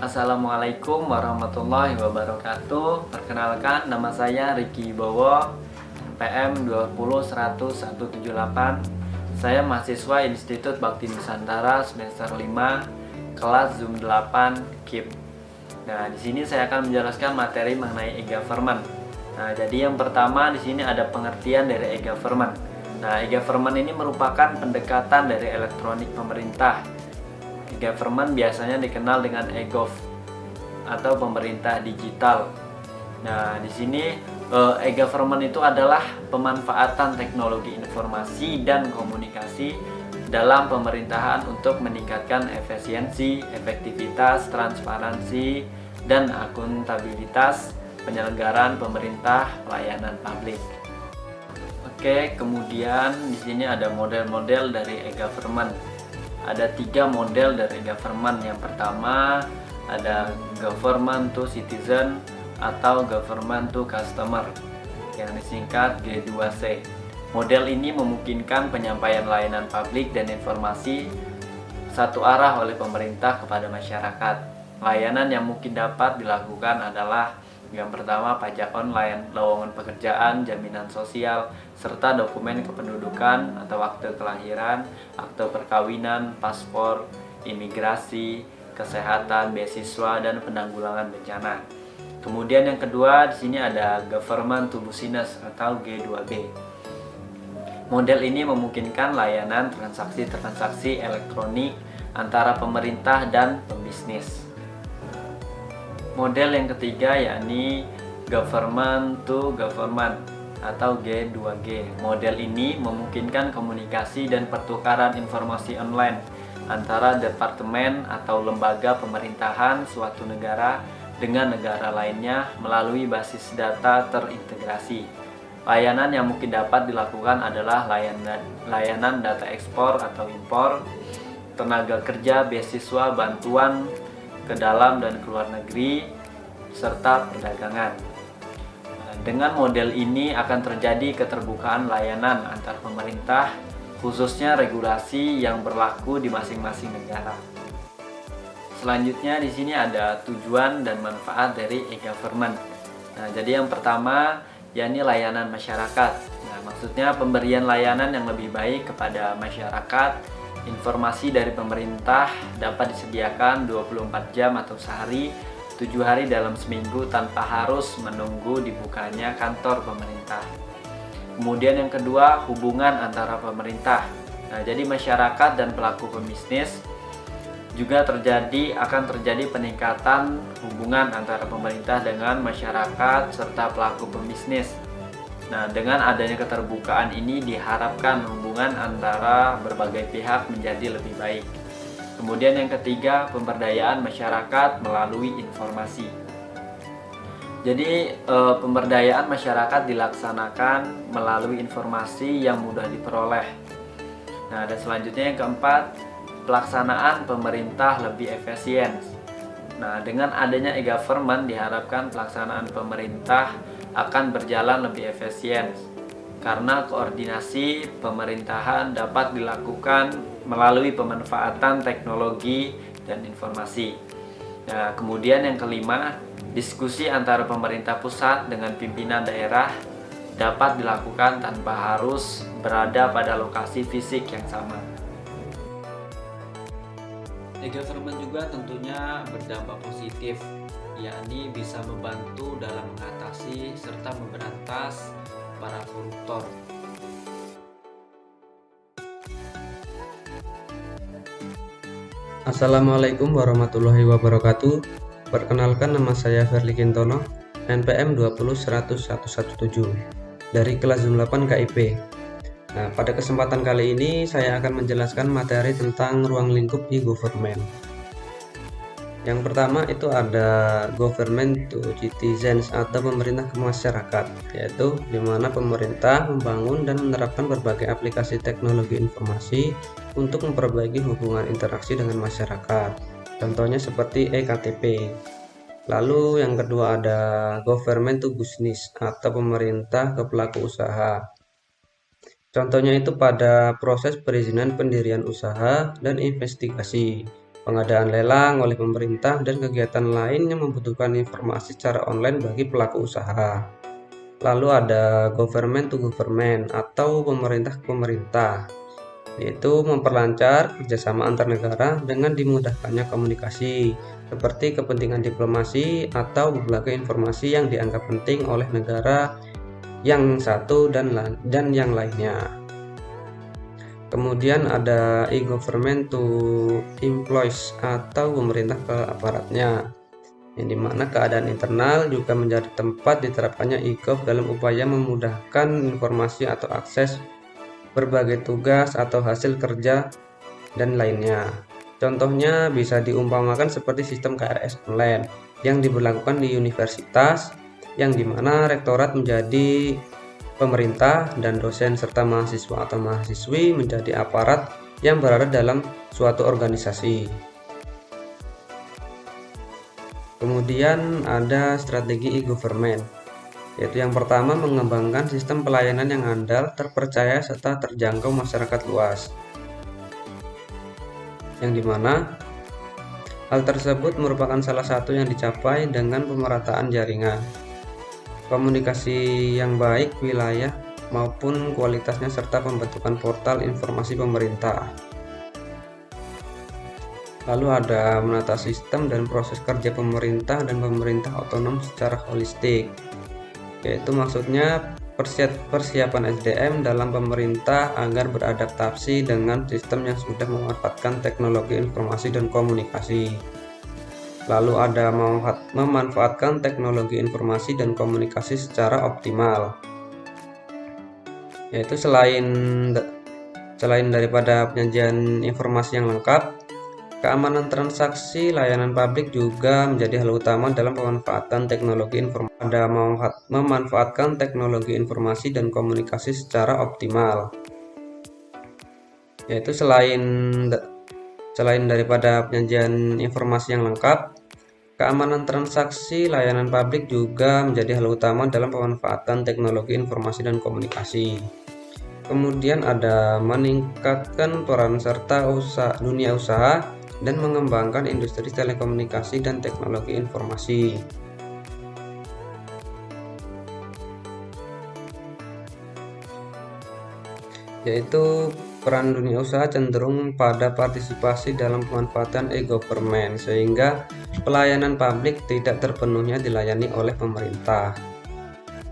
Assalamualaikum warahmatullahi wabarakatuh. Perkenalkan, nama saya Riki Bowo, PM 2010178. Saya mahasiswa Institut Bakti Nusantara semester 5, kelas Zoom 8 KIP. Nah, di sini saya akan menjelaskan materi mengenai e-government. Nah, jadi yang pertama di sini ada pengertian dari e-government. Nah, e-government ini merupakan pendekatan dari elektronik pemerintah. E-government biasanya dikenal dengan e-gov atau pemerintah digital. Nah, di sini e-government itu adalah pemanfaatan teknologi informasi dan komunikasi dalam pemerintahan untuk meningkatkan efisiensi, efektivitas, transparansi, dan akuntabilitas penyelenggaraan pemerintah pelayanan publik. Oke, kemudian di sini ada model-model dari e-government. Ada 3 model dari government. Yang pertama ada government to citizen atau government to customer yang disingkat G2C. Model ini memungkinkan penyampaian layanan publik dan informasi satu arah oleh pemerintah kepada masyarakat. Layanan yang mungkin dapat dilakukan adalah yang pertama pajak online, lowongan pekerjaan, jaminan sosial, serta dokumen kependudukan atau akte kelahiran, akte perkawinan, paspor, imigrasi, kesehatan, beasiswa, dan penanggulangan bencana. Kemudian yang kedua di sini ada government to business atau G2B. Model ini memungkinkan layanan transaksi-transaksi elektronik antara pemerintah dan pembisnis. Model yang ketiga yakni government to government atau G2G. Model ini memungkinkan komunikasi dan pertukaran informasi online antara departemen atau lembaga pemerintahan suatu negara dengan negara lainnya melalui basis data terintegrasi. Layanan yang mungkin dapat dilakukan adalah layanan data ekspor atau impor, tenaga kerja, beasiswa, bantuan ke dalam dan ke luar negeri, serta perdagangan. Dengan model ini akan terjadi keterbukaan layanan antar pemerintah, khususnya regulasi yang berlaku di masing-masing negara. Selanjutnya di sini ada tujuan dan manfaat dari e-government. Nah, jadi yang pertama yakni layanan masyarakat. Nah, maksudnya pemberian layanan yang lebih baik kepada masyarakat. Informasi dari pemerintah dapat disediakan 24 jam atau sehari, 7 hari dalam seminggu tanpa harus menunggu dibukanya kantor pemerintah. Kemudian yang kedua, hubungan antara pemerintah. Nah, jadi masyarakat dan pelaku pebisnis juga akan terjadi peningkatan hubungan antara pemerintah dengan masyarakat serta pelaku pebisnis. Nah, dengan adanya keterbukaan ini diharapkan hubungan antara berbagai pihak menjadi lebih baik. Kemudian yang ketiga, pemberdayaan masyarakat melalui informasi. Jadi pemberdayaan masyarakat dilaksanakan melalui informasi yang mudah diperoleh. Nah, dan selanjutnya yang keempat, pelaksanaan pemerintah lebih efisien. Nah, dengan adanya e-government diharapkan pelaksanaan pemerintah akan berjalan lebih efisien karena koordinasi pemerintahan dapat dilakukan melalui pemanfaatan teknologi dan informasi. Nah, kemudian yang kelima, diskusi antara pemerintah pusat dengan pimpinan daerah dapat dilakukan tanpa harus berada pada lokasi fisik yang sama. E-government juga tentunya berdampak positif, yakni bisa membantu dalam mengatasi serta memberantas para koruptor. Assalamualaikum warahmatullahi wabarakatuh. Perkenalkan, nama saya Verly Kintono, NPM 2010117 dari kelas Zoom 8 KIP. Nah, pada kesempatan kali ini saya akan menjelaskan materi tentang ruang lingkup e-government. Yang pertama itu ada government to citizens atau pemerintah ke masyarakat, yaitu di mana pemerintah membangun dan menerapkan berbagai aplikasi teknologi informasi untuk memperbaiki hubungan interaksi dengan masyarakat. Contohnya seperti e-KTP. Lalu yang kedua ada government to business atau pemerintah ke pelaku usaha. Contohnya itu pada proses perizinan pendirian usaha dan investigasi. pengadaan lelang oleh pemerintah, dan kegiatan lain yang membutuhkan informasi secara online bagi pelaku usaha. Lalu ada government to government atau pemerintah ke pemerintah, yaitu memperlancar kerjasama antar negara dengan dimudahkannya komunikasi, seperti kepentingan diplomasi atau berbagai informasi yang dianggap penting oleh negara yang satu dan yang lainnya. Kemudian ada e-government to employees atau pemerintah ke aparatnya, yang dimana keadaan internal juga menjadi tempat diterapkannya e-gov dalam upaya memudahkan informasi atau akses berbagai tugas atau hasil kerja dan lainnya. Contohnya bisa diumpamakan seperti sistem KRS online yang diberlakukan di universitas, yang dimana rektorat menjadi pemerintah dan dosen serta mahasiswa atau mahasiswi menjadi aparat yang berada dalam suatu organisasi. Kemudian ada strategi e-government, yaitu yang pertama mengembangkan sistem pelayanan yang andal, terpercaya, serta terjangkau masyarakat luas, yang dimana hal tersebut merupakan salah satu yang dicapai dengan pemerataan jaringan, komunikasi yang baik wilayah maupun kualitasnya, serta pembentukan portal informasi pemerintah. Lalu ada menata sistem dan proses kerja pemerintah dan pemerintah otonom secara holistik, yaitu maksudnya persiapan SDM dalam pemerintah agar beradaptasi dengan sistem yang sudah memanfaatkan teknologi informasi dan komunikasi. Lalu ada memanfaatkan teknologi informasi dan komunikasi secara optimal, yaitu selain daripada penyajian informasi yang lengkap, keamanan transaksi layanan publik juga menjadi hal utama dalam pemanfaatan teknologi informasi. Ada memanfaatkan teknologi informasi dan komunikasi secara optimal, yaitu selain daripada penyajian informasi yang lengkap, keamanan transaksi layanan publik juga menjadi hal utama dalam pemanfaatan teknologi informasi dan komunikasi. Kemudian ada meningkatkan peran serta dunia usaha dan mengembangkan industri telekomunikasi dan teknologi informasi. Yaitu peran dunia usaha cenderung pada partisipasi dalam pemanfaatan e-government, sehingga pelayanan publik tidak terpenuhnya dilayani oleh pemerintah.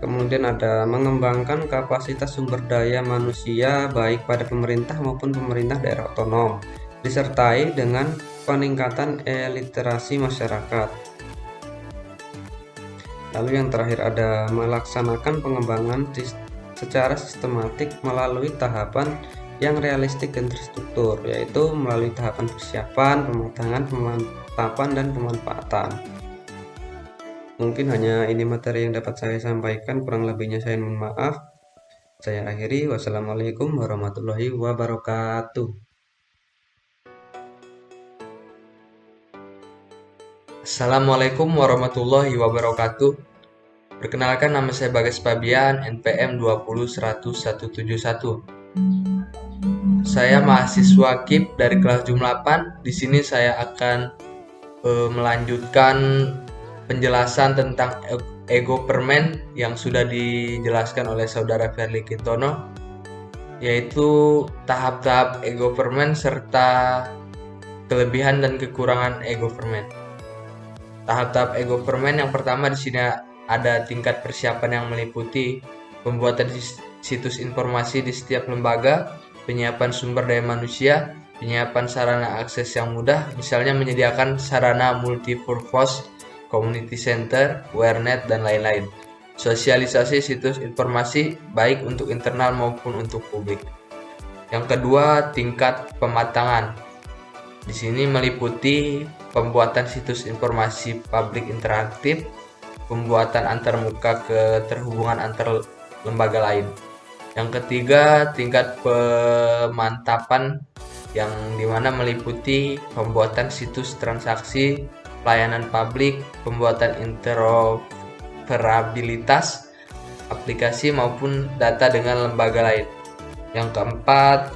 Kemudian ada mengembangkan kapasitas sumber daya manusia baik pada pemerintah maupun pemerintah daerah otonom, disertai dengan peningkatan literasi masyarakat. Lalu yang terakhir ada melaksanakan pengembangan secara sistematik melalui tahapan yang realistik dan terstruktur, yaitu melalui tahapan persiapan, pematangan, pemantapan, dan pemanfaatan. Mungkin hanya ini materi yang dapat saya sampaikan, kurang lebihnya saya mohon maaf. Saya akhiri, wassalamualaikum warahmatullahi wabarakatuh. Assalamualaikum warahmatullahi wabarakatuh. Perkenalkan, nama saya Bagas Fabian, NPM 2010171. Saya mahasiswa KIP dari kelas Jum 8. Di sini saya akan melanjutkan penjelasan tentang e-government yang sudah dijelaskan oleh saudara Verlikin Tono, yaitu tahap-tahap e-government serta kelebihan dan kekurangan e-government. Tahap-tahap e-government yang pertama di sini ada tingkat persiapan yang meliputi pembuatan situs informasi di setiap lembaga, penyiapan sumber daya manusia, penyiapan sarana akses yang mudah, misalnya menyediakan sarana multipurpose, community center, WhereNet, dan lain-lain. Sosialisasi situs informasi baik untuk internal maupun untuk publik. Yang kedua, tingkat pematangan. Di sini meliputi pembuatan situs informasi publik interaktif, pembuatan antarmuka keterhubungan antar lembaga lain. Yang ketiga, tingkat pemantapan, yang dimana meliputi pembuatan situs transaksi, pelayanan publik, pembuatan interoperabilitas aplikasi maupun data dengan lembaga lain. Yang keempat,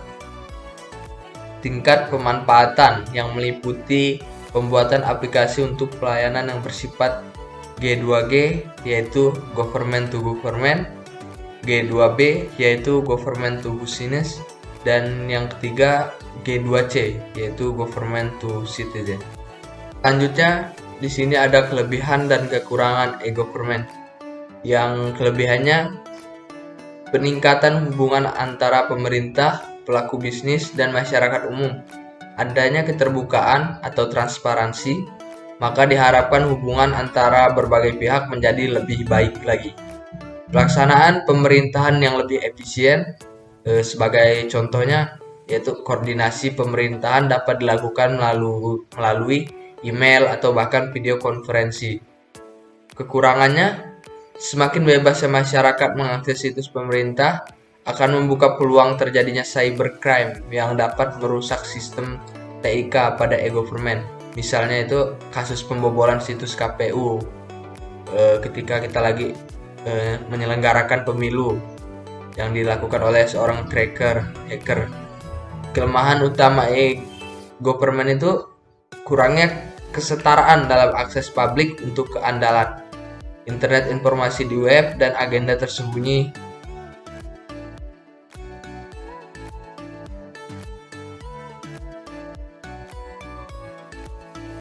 tingkat pemanfaatan yang meliputi pembuatan aplikasi untuk pelayanan yang bersifat G2G yaitu Government to Government, G2B yaitu Government to Business, dan yang ketiga G2C yaitu Government to Citizen. Selanjutnya di sini ada kelebihan dan kekurangan e-government. Yang kelebihannya peningkatan hubungan antara pemerintah, pelaku bisnis, dan masyarakat umum. Adanya keterbukaan atau transparansi, maka diharapkan hubungan antara berbagai pihak menjadi lebih baik lagi. Pelaksanaan pemerintahan yang lebih efisien, sebagai contohnya yaitu koordinasi pemerintahan dapat dilakukan melalui email atau bahkan video konferensi. Kekurangannya, semakin bebasnya masyarakat mengakses situs pemerintah akan membuka peluang terjadinya cybercrime yang dapat merusak sistem TIK pada e-government. Misalnya itu kasus pembobolan situs KPU ketika kita lagi menyelenggarakan pemilu yang dilakukan oleh seorang hacker. Kelemahan utama e-government itu kurangnya kesetaraan dalam akses publik untuk keandalan. Internet informasi di web dan agenda tersembunyi